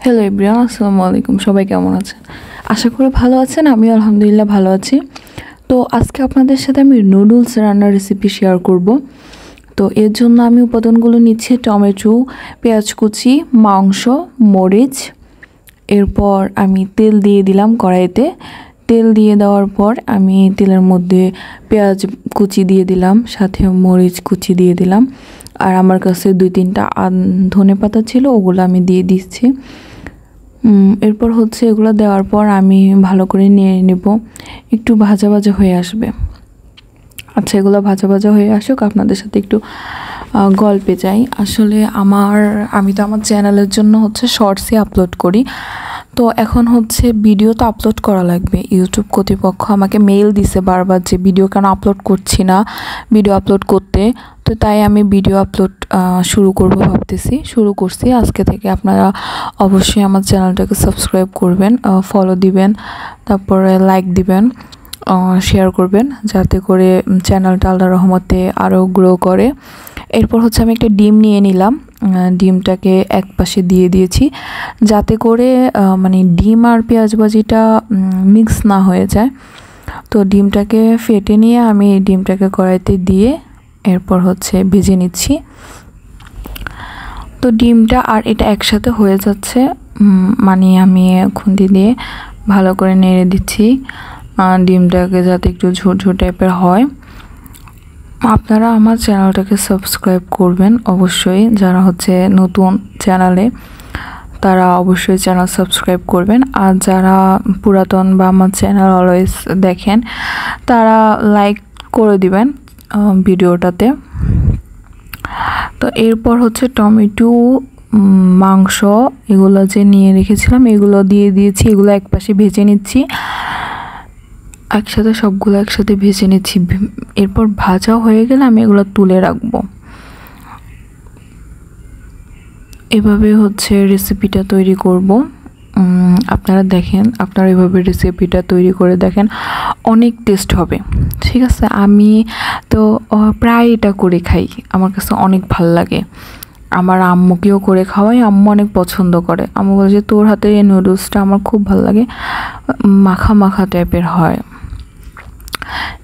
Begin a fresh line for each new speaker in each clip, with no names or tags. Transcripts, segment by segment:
Hello everyone, আসসালামু আলাইকুম। সবাই কেমন আছেন? আশা করি ভালো আছেন। আমি আলহামদুলিল্লাহ ভালো আছি। তো আজকে আপনাদের সাথে আমি নুডলস রান্নার রেসিপি শেয়ার করব। তো এর জন্য আমি উপাদানগুলো নিচ্ছি: টমেটো, পেঁয়াজ কুচি, মাংস, মরিচ। এরপর আমি তেল দিয়ে দিলাম কড়াইতে। তেল দিয়ে দেওয়ার পর আমি তেলের মধ্যে পেঁয়াজ কুচি দিয়ে দিলাম, সাথে মরিচ কুচি দিয়ে দিলাম। আর আমার কাছে 2-3টা ধনেপাতা ছিল, ওগুলো আমি দিয়ে দিচ্ছি। এরপর এগুলো দেওয়ার পর আমি ভালো করে নিয়ে নেব, একটু ভাজা ভাজা হয়ে আসবে। আচ্ছা, এগুলো ভাজা ভাজা হয়ে আসুক, আপনাদের সাথে একটু গল্পে যাই। আসলে আমি তো আমার চ্যানেলের জন্য শর্টসে আপলোড করি। তো এখন ভিডিও তো আপলোড করা লাগবে। ইউটিউব কর্তৃপক্ষ আমাকে মেইল দিছে বারবার যে ভিডিও কেন আপলোড করছি না, ভিডিও আপলোড করতে। তো তাই আমি ভিডিও আপলোড শুরু করছি আজকে থেকে। আপনারা অবশ্যই আমার চ্যানেলটাকে সাবস্ক্রাইব করবেন, ফলো দিবেন, তারপরে লাইক দিবেন, শেয়ার করবেন, যাতে করে চ্যানেলটা আল্লাহর রহমতে আরও গ্রো করে। এরপর আমি একটা ডিম নিয়ে নিলাম। ডিমটাকে এক পাশে দিয়ে দিয়েছি, যাতে করে ডিম আর পেঁয়াজ ভাজিটা মিক্স না হয়ে যায়। তো ডিমটাকে ফেটে নিয়ে আমি ডিমটাকে কড়াইতে দিয়ে এরপর ভেজে নিচ্ছি। তো ডিমটা আর এটা একসাথে হয়ে যাচ্ছে, আমি খুন্তি দিয়ে ভালো করে নেড়ে দিচ্ছি ডিমটাকে, যাতে একটু ঝুরঝুর টাইপের হয়। আপনারা আমার চ্যানেলটাকে সাবস্ক্রাইব করবেন অবশ্যই। যারা নতুন চ্যানেলে, তারা অবশ্যই চ্যানেল সাবস্ক্রাইব করবেন। আর যারা পুরাতন বা আমার চ্যানেল অলওয়েজ দেখেন, তারা লাইক করে দিবেন ভিডিওটাতে। তো এরপর টমেটো, মাংস এগুলো যে নিয়ে রেখেছিলাম, এগুলো দিয়ে দিয়েছি। এগুলো একপাশে ভেজে নিচ্ছি, সবগুলো একসাথে ভেজে নিচ্ছি। এরপর ভাজা হয়ে গেলে আমি এগুলো তুলে রাখবো। এভাবে রেসিপিটা তৈরি করব। আপনারা এভাবে রেসিপিটা তৈরি করে দেখেন, অনেক টেস্ট হবে। ঠিক আছে, আমি তো প্রায় এটা করে খাই, আমার কাছে অনেক ভাল লাগে। আমার আম্মুকেও করে খাওয়াই, আম্মু অনেক পছন্দ করে। আম্মু বলে যে তোর হাতের এই নুডলসটা আমার খুব ভাল লাগে, মাখা মাখা টাইপের হয়।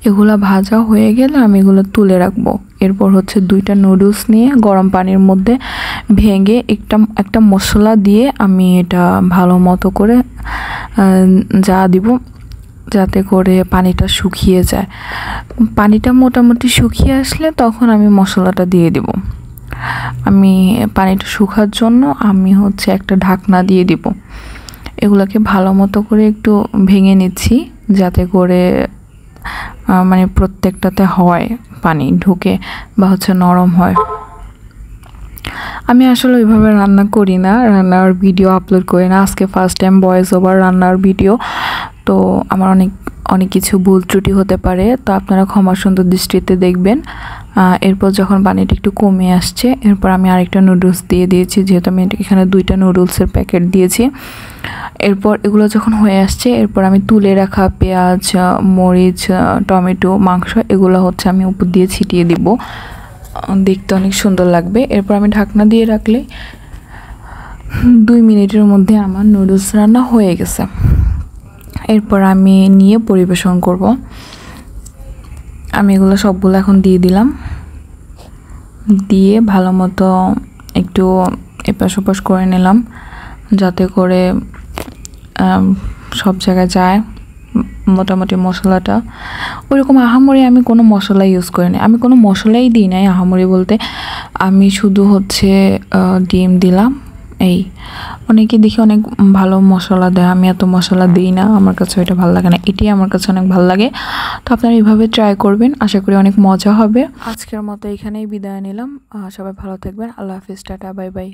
এগুলো ভাজা হয়ে গেলে আমি এগুলো তুলে রাখবো। এরপর 2টা নুডলস নিয়ে গরম পানির মধ্যে ভেঙে একটা মশলা দিয়ে আমি এটা ভালো মতো করে দিব, যাতে করে পানিটা শুকিয়ে যায়। পানিটা মোটামুটি শুকিয়ে আসলে তখন আমি মশলাটা দিয়ে দিব। আমি পানিটা শুকার জন্য আমি একটা ঢাকনা দিয়ে দিব। এগুলোকে ভালো মতো করে একটু ভেঙে নিচ্ছি, যাতে করে প্রত্যেকটাতে হয় পানি ঢুকে বা নরম হয়। আমি আসলে ওইভাবে রান্না করি না, রান্নার ভিডিও আপলোড করি না। আজকে ফার্স্ট টাইম ভয়েস ওভার রান্নার ভিডিও, তো আমার অনেক কিছু ভুল ত্রুটি হতে পারে, তো আপনারা ক্ষমা সুন্দর দৃষ্টিতে দেখবেন। এরপর যখন পানিটা একটু কমে আসছে, এরপর আমি আরেকটা নুডলস দিয়ে দিয়েছি, যেহেতু আমি এখানে 2টা নুডলসের প্যাকেট দিয়েছি। এরপর এগুলো যখন হয়ে আসছে, এরপর আমি তুলে রাখা পেঁয়াজ, মরিচ, টমেটো, মাংস এগুলো আমি উপর দিয়ে ছিটিয়ে দিব, দেখতে অনেক সুন্দর লাগবে। এরপর আমি ঢাকনা দিয়ে রাখলে 2 মিনিটের মধ্যে আমার নুডলস রান্না হয়ে গেছে। এরপর আমি নিয়ে পরিবেশন করব। আমি এগুলো সবগুলো এখন দিয়ে দিলাম, দিয়ে ভালো মতো একটু এপাশ ওপাশ করে নিলাম, যাতে করে সব জায়গায় যায় মোটামুটি মশলাটা। ওইরকম আহামরি আমি কোনো মশলা ইউজ করি না, আমি কোনো মশলাই দিই নাই আহামরি বলতে। আমি শুধু ডিম দিলাম। অনেকে দেখি অনেক ভালো মশলা দেয়, আমি এত মশলা দিই না, আমার কাছে এটা ভালো লাগে না। এটি আমার কাছে অনেক ভালো লাগে। তো আপনারা এইভাবে ট্রাই করবেন, আশা করি অনেক মজা হবে। আজকের মতো এখানেই বিদায় নিলাম। সবাই ভালো থাকবেন। আল্লাহ হাফিজ, টাটা, বাই বাই।